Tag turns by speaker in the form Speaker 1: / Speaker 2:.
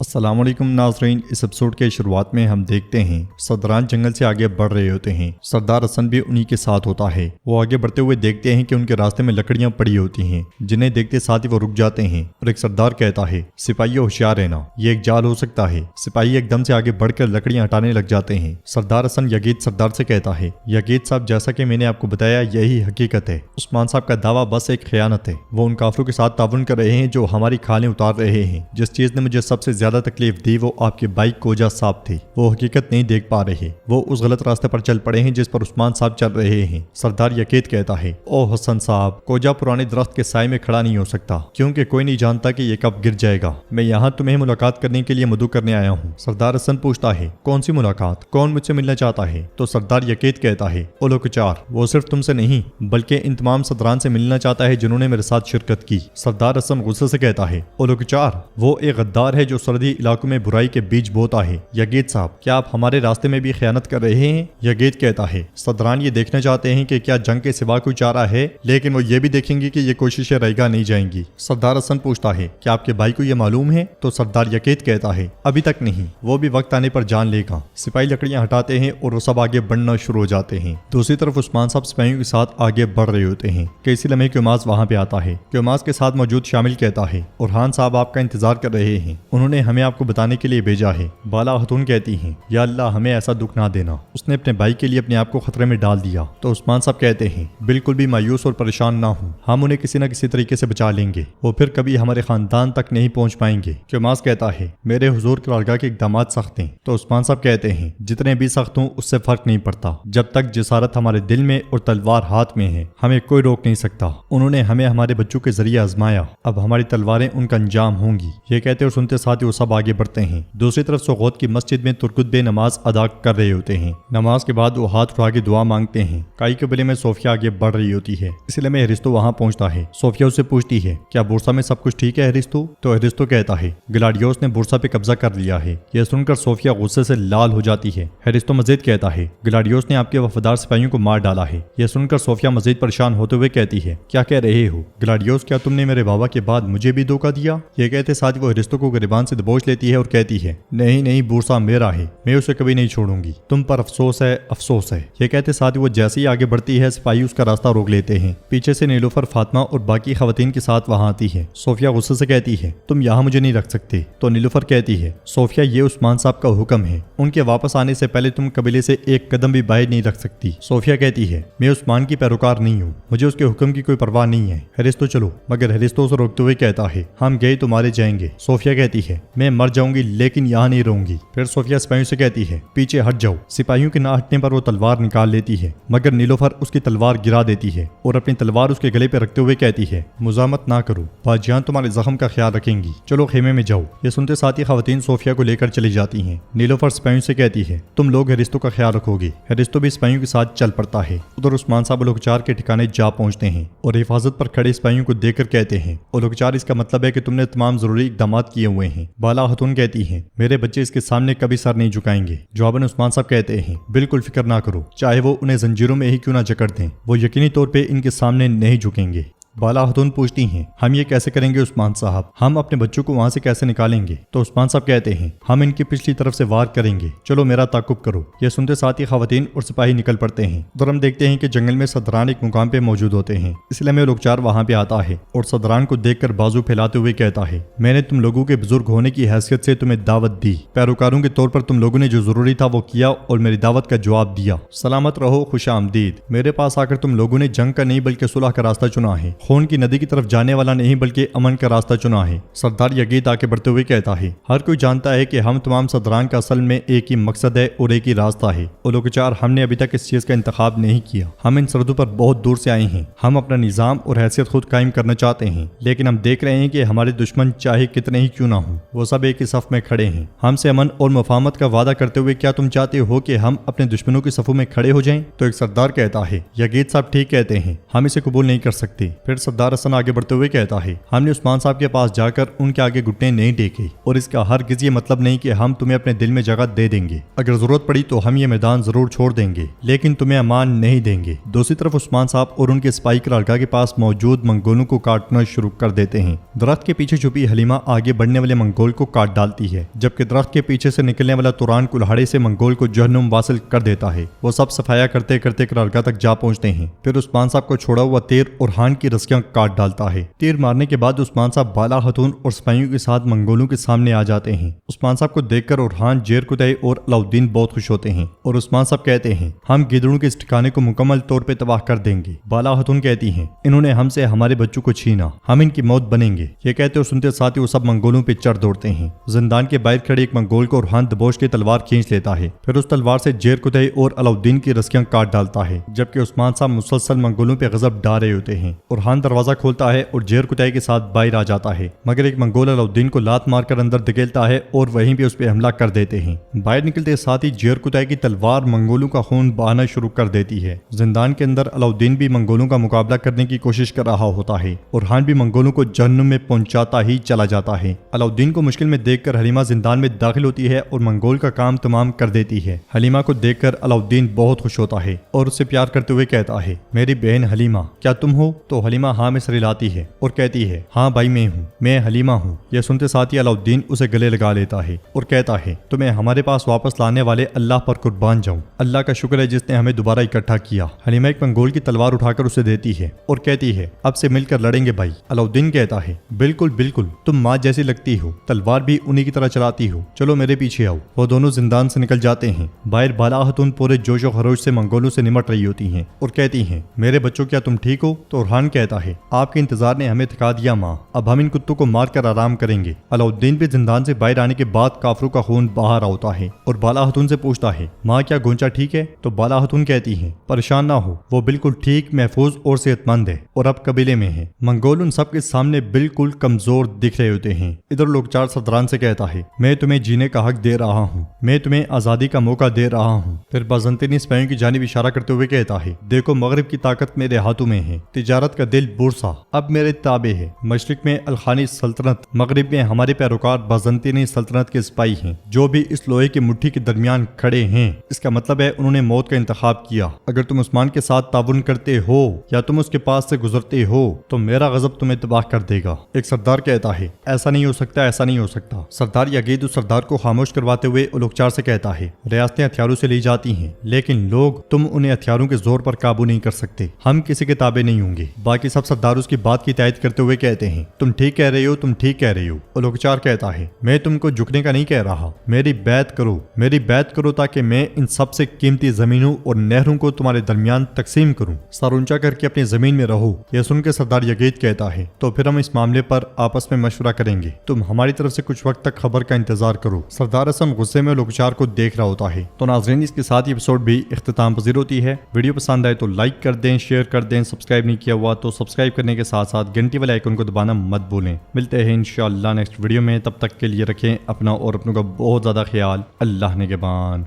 Speaker 1: अस्सलाम वालेकुम नाज़रीन। इस एपिसोड के शुरुआत में हम देखते हैं सरदारान जंगल से आगे बढ़ रहे होते हैं। सरदार हसन भी उन्हीं के साथ होता है। वो आगे बढ़ते हुए देखते हैं कि उनके रास्ते में लकड़ियां पड़ी होती हैं, जिन्हें देखते साथ ही वो रुक जाते हैं और एक सरदार कहता है, सिपाहियों होशियार रहना, ये एक जाल हो सकता है। सिपाही एकदम से आगे बढ़कर लकड़ियां हटाने लग जाते हैं। सरदार हसन यगीद सरदार से कहता है, यगीद साहब, जैसा कि मैंने आपको बताया यही हकीकत है। उस्मान साहब का दावा बस एक खयानत है। वो उन काफिरों के साथ ताउन कर रहे हैं जो हमारी खालें उतार रहे हैं। जिस चीज ने मुझे सबसे ज्यादा तकलीफ दी वो आपके भाई कोजा साहब थे। वो हकीकत नहीं देख पा रहे, वो उस गलत रास्ते पर चल पड़े हैं जिस पर उस्मान साहब चल रहे हैं। सरदार यकीद कहता है, ओ हसन साहब, कोजा पुराने दरख्त के साए में खड़ा नहीं हो सकता, क्योंकि कोई नहीं जानता कि ये कब गिर जाएगा। मैं यहाँ तुम्हें मुलाकात करने के लिए मदु करने आया हूँ। सरदार हसन पूछता है, कौन सी मुलाकात, कौन मुझसे मिलना चाहता है? तो सरदार यकीद कहता है, ओ लोकचार, वो सिर्फ तुमसे नहीं बल्कि इन तमाम सदरान से मिलना चाहता है जिन्होंने मेरे साथ शिरकत की। सरदार हसन गुस्से से कहता है, ओ लोकचार, वो एक गद्दार है जो सरहदी इलाकों में बुराई के बीज बोता है। यगीद साहब, क्या आप हमारे रास्ते में भी खयानत कर रहे हैं? यगीद कहता है, सदरान ये देखना चाहते हैं कि क्या जंग के सिवा कोई चारा है, लेकिन वो ये भी देखेंगे कि ये कोशिशें रईगा नहीं जाएंगी। सरदार हसन पूछता है, क्या आपके भाई को ये मालूम है? तो सरदार यकीद कहता है, अभी तक नहीं, वो भी वक्त आने पर जान लेगा। सिपाही लकड़ियां हटाते हैं और वो सब आगे बढ़ना शुरू हो जाते हैं। दूसरी तरफ उस्मान साहब सिपाहियों के साथ आगे बढ़ रहे होते हैं कि इसी लम्हे क्योमाज वहां पे आता है। क्योमाज के साथ मौजूद शामिल कहता है, और खान साहब आपका इंतजार कर रहे हैं, उन्होंने हमें आपको बताने के लिए भेजा है। बाला खतून कहती हैं, या अल्लाह, हमें ऐसा दुख ना देना, उसने अपने भाई के लिए अपने आप को खतरे में डाल दिया। तो उस्मान साहब कहते हैं, बिल्कुल भी मायूस और परेशान ना हो, हम उन्हें किसी न किसी तरीके से बचा लेंगे, वो फिर कभी हमारे खानदान तक नहीं पहुंच पाएंगे। क्योमाज कहता है, मेरे हुजूर करारगाह के इक़दाम सख्त हैं। तो उस्मान साहब कहते हैं, जितने भी सख्त हों उससे फर्क नहीं पड़ता, जब तक जिसारत हमारे दिल में और तलवार हाथ में है हमें कोई रोक नहीं सकता। उन्होंने हमें हमारे बच्चों के जरिए आजमाया, अब हमारी तलवारें उनका अंजाम होंगी। ये कहते और सुनते साथ ही वो सब आगे बढ़ते हैं। दूसरी तरफ सोगौत की मस्जिद में तुर्कुत नमाज अदा कर रहे होते हैं। नमाज के बाद वो हाथ उठा के दुआ मांगते हैं। काई के बले में सोफिया आगे बढ़ रही होती है, इसलिए में हरिस्तो वहां पहुंचता है। सोफिया उससे पूछती है, क्या बुरसा में सब कुछ ठीक है हरिस्तो? तो हरिस्तो कहता है, ग्लाडियोस ने बुरसा पे कब्जा कर लिया है। यह सुनकर सोफिया गुस्से से लाल हो जाती है। हरिस्तो मजीद कहता है, ग्लाडियोस ने आपके वफादार सिपाहियों को मार डाला है। यह सुनकर सोफिया मजीद परेशान होते हुए कहती है, क्या कह रहे हो ग्लाडियोस, क्या तुमने मेरे बाबा के बाद मुझे भी धोखा दिया? ये कहते साथ ही वो हरिस्तो को गिरबान से दबोच लेती है और कहती है, नहीं नहीं, बुरसा मेरा है, मैं उसे कभी नहीं छोड़ूंगी, तुम पर अफसोस है, अफसोस है। ये कहते साथ ही वो जैसे ही आगे बढ़ती है सिपाही उसका रास्ता रोक लेते हैं। पीछे से नीलूफर, फातिमा और बाकी खवातीन के साथ वहां आती है। सोफिया गुस्से से कहती है, तुम यहाँ मुझे नहीं रख सकते। तो नीलूफर कहती है, सोफिया, ये उस्मान साहब का हुक्म है, उनके वापस आने से पहले तुम कबीले से एक कदम भी बाहर नहीं रख सकती। सोफिया कहती है, मैं उस्मान की पैरोकार नहीं हूँ, मुझे उसके हुक्म की कोई परवाह नहीं है। हरिस्तो चलो। मगर हरिस्तो उसे रोकते हुए कहता है, हम गए तो मारे जाएंगे। सोफिया कहती है, मैं मर जाऊंगी लेकिन यहाँ नहीं रहूंगी। फिर सोफिया सिपाहियों से कहती है, पीछे हट जाओ। सिपाहियों के ना हटने पर वो तलवार निकाल लेती है, मगर नीलोफर उसकी तलवार गिरा देती है और अपनी तलवार उसके गले पे रखते हुए कहती है, मुजामत ना करो, बाजियान तुम्हारे जख्म का ख्याल रखेंगी, चलो खेमे में जाओ। ये सुनते साथ ही खवातीन सोफिया को लेकर चली जाती हैं। नीलोफर सिपाहियों से कहती है, तुम लोग हरिस्तो का ख्याल रखोगे। हरिस्तो भी सिपाहियों के साथ चल पड़ता है। उधर उस्मान साहब लोकचार के ठिकाने जा पहुंचते हैं और हिफाजत पर खड़े सिपाहियों को देखकर कहते हैं, ओ लोकचार, इसका मतलब है कि तुमने तमाम जरूरी इकदाम किए हुए हैं। बाला खतून कहती है, मेरे बच्चे इसके सामने कभी सर नहीं झुकाएंगे। जवाबन उस्मान साहब कहते हैं, बिल्कुल फिक्र ना करो, चाहे वो उन्हें जंजीरों में ही क्यों ना जकड़ दें, वो यकीनी तौर पे इनके सामने नहीं झुकेंगे। बाला खतून पूछती हैं, हम ये कैसे करेंगे उस्मान साहब, हम अपने बच्चों को वहां से कैसे निकालेंगे? तो उस्मान साहब कहते हैं, हम इनकी पिछली तरफ से वार करेंगे, चलो मेरा ताकुब करो। ये सुनते साथ ही खवातीन और सिपाही निकल पड़ते हैं। उधर हम देखते हैं कि जंगल में सदरान एक मुकाम पे मौजूद होते हैं, इसलिए में लोकचार वहां पे आता है और सदरान को देखकर बाजू फैलाते हुए कहता है, मैंने तुम लोगों के बुजुर्ग होने की हैसियत से तुम्हें दावत दी, पैरोकारों के तौर पर तुम लोगों ने जो जरूरी था वो किया और मेरी दावत का जवाब दिया। सलामत रहो, खुश आमदीद। मेरे पास आकर तुम लोगों ने जंग का नहीं बल्कि सुलह का रास्ता चुना है, खून की नदी की तरफ जाने वाला नहीं बल्कि अमन का रास्ता चुना है। सरदार यगीद आके बढ़ते हुए कहता है, हर कोई जानता है कि हम तमाम सदरान का असल में एक ही मकसद है और एक ही रास्ता है। और लोकचार, हमने अभी तक इस चीज का इंतखाब नहीं किया, हम इन सरहदों पर बहुत दूर से आए हैं, हम अपना निजाम और हैसियत खुद कायम करना चाहते हैं, लेकिन हम देख रहे हैं कि हमारे दुश्मन चाहे कितने ही क्यों ना हो, वो सब एक ही सफ में खड़े हैं। हमसे अमन और मुफाहमत का वादा करते हुए क्या तुम चाहते हो कि हम अपने दुश्मनों की सफों में खड़े हो जाएं? तो एक सरदार कहता है, यगीद साहब ठीक कहते हैं, हम इसे कबूल नहीं कर सकते। फिर सरदार हसन आगे बढ़ते हुए कहता है, हमने उस्मान साहब के पास जाकर उनके आगे घुटने नहीं टेके और इसका हरगिज़ ये मतलब नहीं कि हम तुम्हें अपने दिल में जगह दे देंगे। अगर जरूरत पड़ी तो हम ये मैदान जरूर छोड़ देंगे, लेकिन तुम्हें अमान नहीं देंगे। दूसरी तरफ उस्मान साहब और उनके सिपाही करारगाह के पास मौजूद मंगोलों को काटना शुरू कर देते हैं। दरख्त के पीछे छुपी हलीमा आगे बढ़ने वाले मंगोल को काट डालती है, जबकि दरख्त के पीछे से निकलने वाला तुरान कुल्हाड़े से मंगोल को जहन्नुम वासिल कर देता है। वो सब सफाया करते करते करारगाह तक जा पहुंचते हैं। फिर उस्मान साहब को छोड़ा हुआ तीर उरहान की रस्सियां काट डालता है। तीर मारने के बाद उस्मान साहब बाला खतून और सिपाहियों के साथ मंगोलों के सामने आ जाते हैं। उस्मान साहब को देखकर उरहान, जेर कुतई और अलाउद्दीन बहुत खुश होते हैं और उस्मान साहब कहते हैं, हम गिदड़ों के इस ठिकाने को मुकम्मल तौर पे तबाह कर देंगे। बाला खतून कहती हैं, इन्होंने हमसे हमारे बच्चों को छीना, हम इनकी मौत बनेंगे। ये कहते और सुनते साथ ही वो सब मंगोलों पे चढ़ दौड़ते हैं। जिंदान के बाहर खड़े एक मंगोल को उरहान दबोच के तलवार खींच लेता है। फिर उस तलवार से जेर कुतई और अलाउद्दीन की रस्सियां काट डालता है, जबकि उस्मान साहब मुसलसल मंगोलों पे गजब डा रहे होते हैं। उरहान दरवाजा खोलता है और जेर कुतई के साथ बाहर आ जाता है, मगर एक मंगोल अलाउद्दीन को लात मारकर अंदर धकेलता है और वहीं पे उस पर हमला कर देते हैं। बाहर निकलते साथ ही जेर कुतई की तलवार मंगोलों का खून बहाना शुरू कर देती है। जिंदान के अंदर अलाउद्दीन भी मंगोलों का मुकाबला करने की कोशिश कर रहा होता है। उरहान भी मंगोलों को जहन्नुम में पहुंचाता ही चला जाता है। अलाउद्दीन को मुश्किल में देखकर हलीमा जिंदान में दाखिल होती है और मंगोल का काम तमाम कर देती है। हलीमा को देखकर अलाउद्दीन बहुत खुश होता है और उससे प्यार करते हुए कहता है, मेरी बहन हलीमा, क्या तुम हो? तो हलीमा हाँ में सर हिलाती है और कहती है, हाँ भाई मैं हूँ, मैं हलीमा हूँ। यह सुनते साथ ही अलाउद्दीन उसे गले लगा लेता है और कहता है, तुम्हें हमारे पास वापस लाने वाले अल्लाह पर कुर्बान जाऊं। अल्लाह का शुक्र है जिसने हमें दोबारा इकट्ठा किया। हलीमा एक मंगोल की तलवार उठाकर उसे देती है और कहती है, अब से मिलकर लड़ेंगे भाई। अलाउद्दीन कहता है, बिल्कुल बिल्कुल, तुम माँ जैसी लगती हो, तलवार भी उन्हीं की तरह चलाती हो, चलो मेरे पीछे आओ। वो दोनों जिंदान से निकल जाते हैं। बाहर बाला खतून पूरे जोश और खरोश से मंगोलों से निमट रही होती हैं और कहती हैं, मेरे बच्चों क्या तुम ठीक हो? तो उरहान कहता है, आपके इंतजार ने हमें थका दिया माँ, अब हम इन कुत्तों को मार कर आराम करेंगे। अलाउद्दीन भी जिंदान से बाहर आने के बाद काफरों का खून बाहर आता है और बाला खतून से पूछता है, माँ क्या गोंचा ठीक है? तो बाला खतून कहती है, परेशान ना हो, वो बिल्कुल ठीक, महफूज और सेहतमंद है और अब कबीले में है। मंगोल उन सब के सामने बिल्कुल कमजोर दिख रहे होते हैं। इधर लोकचार सरदारान से कहता है, मैं तुम्हें जीने का हक दे रहा हूँ, मैं तुम्हें आजादी का मौका दे रहा हूँ। फिर बाज़ंतीनी सिपाहियों की जानिब इशारा करते हुए कहता है, देखो मगरिब की ताकत मेरे हाथों में है, तिजारत का दिल बुरसा अब मेरे ताबे है। मशरिक में अलखानी सल्तनत, मगरिब में हमारे पैरोकार बाज़ंतीनी सल्तनत के सिपाही हैं, जो भी इस लोहे की मुट्ठी के दरमियान खड़े हैं। इसका मतलब है उन्होंने मौत का इंतखाब किया। अगर तुम उस्मान के साथ ताउन करते हो या तुम उसके पास से गुजरते हो तो मेरा गजब तुम्हें तबाह कर देगा। एक सरदार कहता है, ऐसा नहीं हो सकता, ऐसा नहीं हो सकता। सरदार यगीद उस सरदार को खामोश करवाते हुए उलोकचार से कहता है, रियासतें हथियारों से ली जाती हैं, लेकिन लोग, तुम उन्हें हथियारों के जोर पर काबू नहीं कर सकते। हम किसी के ताबे नहीं होंगे। बाकी सब सरदार उसकी बात की तायद करते हुए कहते हैं, तुम ठीक कह रहे हो, तुम ठीक कह रहे हो। उलोकचार कहता है, मैं तुमको झुकने का नहीं कह रहा, मेरी बैत करो, मेरी बैत करो ताकि मैं इन सबसे कीमती जमीनों और नहरों को तुम्हारे दरमियान तकसीम करूं। सर ऊंचा करके अपनी जमीन में रहो। यह सुन के सरदार यगीद कहता है, तो फिर हम इस मामले पर आपस में मशवरा करेंगे, तुम हमारी तरफ से कुछ वक्त तक खबर का इंतजार करो। सरदार हसन गुस्से में लोकचार को देख रहा होता है। तो नाज़रीन, इसके साथ ही एपिसोड भी इख्तिताम पजीर होती है। वीडियो पसंद आए तो लाइक कर दें, शेयर कर दें, सब्सक्राइब नहीं किया हुआ तो सब्सक्राइब करने के साथ साथ घंटी वाले आइकन को दबाना मत भूलें। मिलते हैं इंशाअल्लाह नेक्स्ट वीडियो में, तब तक के लिए रखें अपना और अपनों का बहुत ज्यादा ख्याल। अल्लाह निगहबान।